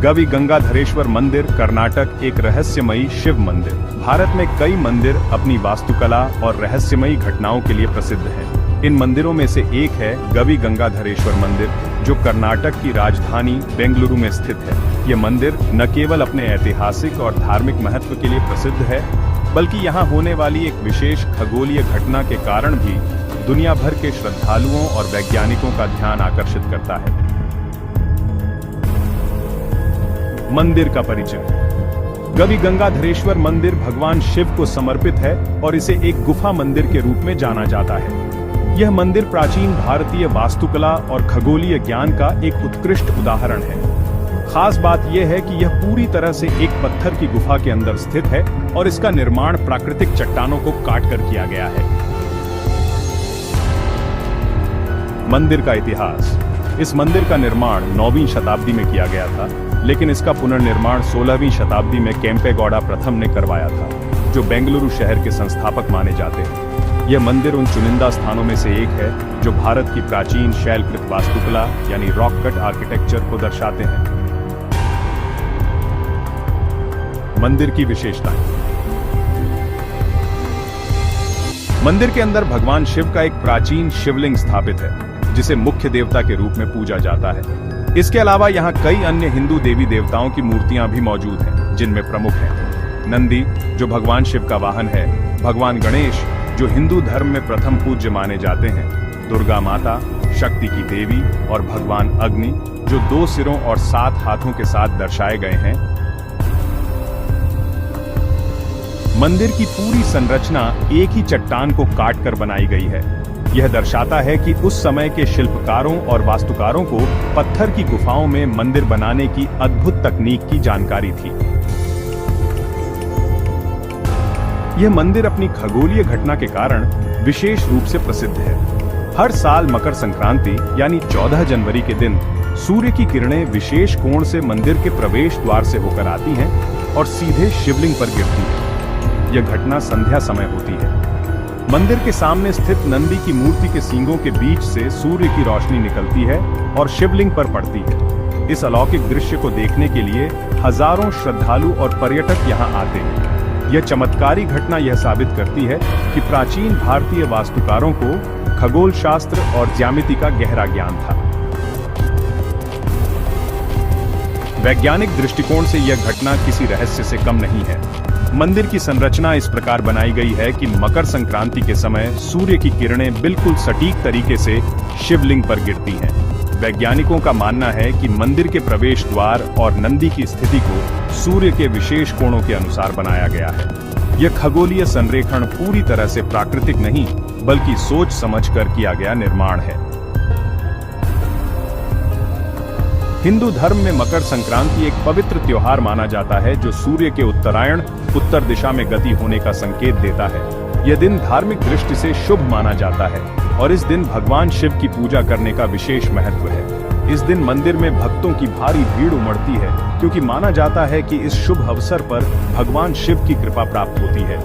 गवि गंगाधरेश्वर मंदिर, कर्नाटक, एक रहस्यमयी शिव मंदिर। भारत में कई मंदिर अपनी वास्तुकला और रहस्यमयी घटनाओं के लिए प्रसिद्ध हैं। इन मंदिरों में से एक है गवि गंगाधरेश्वर मंदिर, जो कर्नाटक की राजधानी बेंगलुरु में स्थित है। ये मंदिर न केवल अपने ऐतिहासिक और धार्मिक महत्व के लिए प्रसिद्ध है, बल्कि यहाँ होने वाली एक विशेष खगोलीय घटना के कारण भी दुनिया भर के श्रद्धालुओं और वैज्ञानिकों का ध्यान आकर्षित करता है। मंदिर का परिचय। गवि गंगाधरेश्वर मंदिर भगवान शिव को समर्पित है और इसे एक गुफा मंदिर के रूप में जाना जाता है। यह मंदिर प्राचीन भारतीय वास्तुकला और खगोलीय ज्ञान का एक उत्कृष्ट उदाहरण है। खास बात यह है कि यह पूरी तरह से एक पत्थर की गुफा के अंदर स्थित है और इसका निर्माण प्राकृतिक चट्टानों को काटकर किया गया है। मंदिर का इतिहास। इस मंदिर का निर्माण 9वीं शताब्दी में किया गया था, लेकिन इसका पुनर्निर्माण 16वीं शताब्दी में केम्पेगौड़ा प्रथम ने करवाया था, जो बेंगलुरु शहर के संस्थापक माने जाते हैं। यह मंदिर उन चुनिंदा स्थानों में से एक है जो भारत की प्राचीन शैलकृत वास्तुकला यानी रॉक कट आर्किटेक्चर को दर्शाते हैं। मंदिर की विशेषताएं। मंदिर के अंदर भगवान शिव का एक प्राचीन शिवलिंग स्थापित है, जिसे मुख्य देवता के रूप में पूजा जाता है। इसके अलावा यहाँ कई अन्य हिंदू देवी देवताओं की मूर्तियां भी मौजूद हैं, जिनमें प्रमुख हैं नंदी, जो भगवान शिव का वाहन है, भगवान गणेश, जो हिंदू धर्म में प्रथम पूज्य माने जाते हैं, दुर्गा माता, शक्ति की देवी, और भगवान अग्नि, जो 2 सिरों और 7 हाथों के साथ दर्शाए गए हैं। मंदिर की पूरी संरचना एक ही चट्टान को काटकर बनाई गई है। यह दर्शाता है कि उस समय के शिल्पकारों और वास्तुकारों को पत्थर की गुफाओं में मंदिर बनाने की अद्भुत तकनीक की जानकारी थी। यह मंदिर अपनी खगोलीय घटना के कारण विशेष रूप से प्रसिद्ध है। हर साल मकर संक्रांति यानी 14 जनवरी के दिन सूर्य की किरणें विशेष कोण से मंदिर के प्रवेश द्वार से होकर आती हैं और सीधे शिवलिंग पर गिरती हैं। यह घटना संध्या समय होती है। मंदिर के सामने स्थित नंदी की मूर्ति के सींगों के बीच से सूर्य की रोशनी निकलती है और शिवलिंग पर पड़ती है। इस अलौकिक दृश्य को देखने के लिए हजारों श्रद्धालु और पर्यटक यहाँ आते हैं। यह चमत्कारी घटना यह साबित करती है कि प्राचीन भारतीय वास्तुकारों को खगोल शास्त्र और ज्यामिति का गहरा ज्ञान था। वैज्ञानिक दृष्टिकोण से यह घटना किसी रहस्य से कम नहीं है। मंदिर की संरचना इस प्रकार बनाई गई है कि मकर संक्रांति के समय सूर्य की किरणें बिल्कुल सटीक तरीके से शिवलिंग पर गिरती हैं। वैज्ञानिकों का मानना है कि मंदिर के प्रवेश द्वार और नंदी की स्थिति को सूर्य के विशेष कोणों के अनुसार बनाया गया है। यह खगोलीय संरेखण पूरी तरह से प्राकृतिक नहीं, बल्कि सोच समझकर किया गया निर्माण है। हिंदू धर्म में मकर संक्रांति एक पवित्र त्योहार माना जाता है, जो सूर्य के उत्तरायण उत्तर दिशा में गति होने का संकेत देता है। यह दिन धार्मिक दृष्टि से शुभ माना जाता है और इस दिन भगवान शिव की पूजा करने का विशेष महत्व है। इस दिन मंदिर में भक्तों की भारी भीड़ उमड़ती है, क्योंकि माना जाता है कि इस शुभ अवसर पर भगवान शिव की कृपा प्राप्त होती है।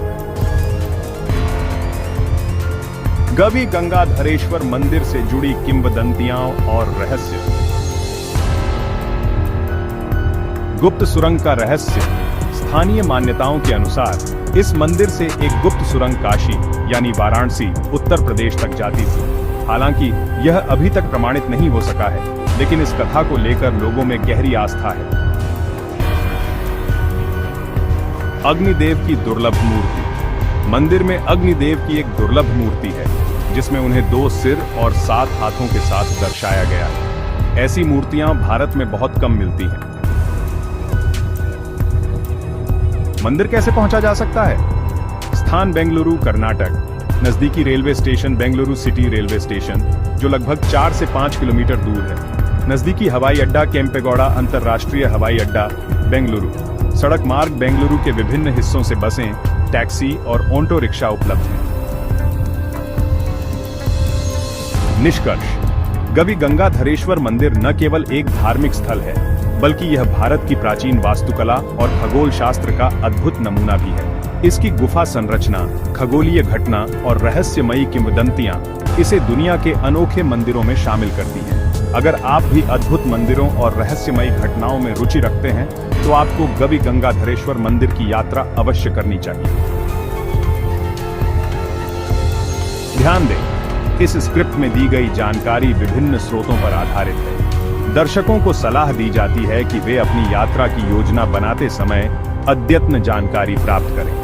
गवि गंगाधरेश्वर मंदिर से जुड़ी किंवदंतियां और रहस्य। गुप्त सुरंग का रहस्य। स्थानीय मान्यताओं के अनुसार इस मंदिर से एक गुप्त सुरंग काशी यानी वाराणसी, उत्तर प्रदेश तक जाती थी। हालांकि यह अभी तक प्रमाणित नहीं हो सका है, लेकिन इस कथा को लेकर लोगों में गहरी आस्था है। अग्निदेव की दुर्लभ मूर्ति। मंदिर में अग्निदेव की एक दुर्लभ मूर्ति है, जिसमें उन्हें 2 सिर और 7 हाथों के साथ दर्शाया गया है। ऐसी मूर्तियां भारत में बहुत कम मिलती हैं। मंदिर कैसे पहुंचा जा सकता है? स्थान बेंगलुरु, कर्नाटक। नजदीकी railway station Bengaluru city railway station, जो लगभग 4 से 5 किलोमीटर दूर है। नजदीकी हवाई अड्डा केम्पेगौड़ा अंतर्राष्ट्रीय हवाई अड्डा, बेंगलुरु। सड़क मार्ग बेंगलुरु के विभिन्न हिस्सों से बसें, टैक्सी और ऑटो रिक्शा उपलब्ध हैं। निष्कर्ष। गवि गंगाधरेश्वर मंदिर न केवल एक धार्मिक स्थल है, बल्कि यह भारत की प्राचीन वास्तुकला और खगोल शास्त्र का अद्भुत नमूना भी है। इसकी गुफा संरचना, खगोलीय घटना और रहस्यमयी किंवदंतियां इसे दुनिया के अनोखे मंदिरों में शामिल करती हैं। अगर आप भी अद्भुत मंदिरों और रहस्यमयी घटनाओं में रुचि रखते हैं तो आपको गवि गंगाधरेश्वर मंदिर की यात्रा अवश्य करनी चाहिए। ध्यान दें, इस स्क्रिप्ट में दी गई जानकारी विभिन्न स्रोतों पर आधारित है। दर्शकों को सलाह दी जाती है कि वे अपनी यात्रा की योजना बनाते समय अद्यतन जानकारी प्राप्त करें।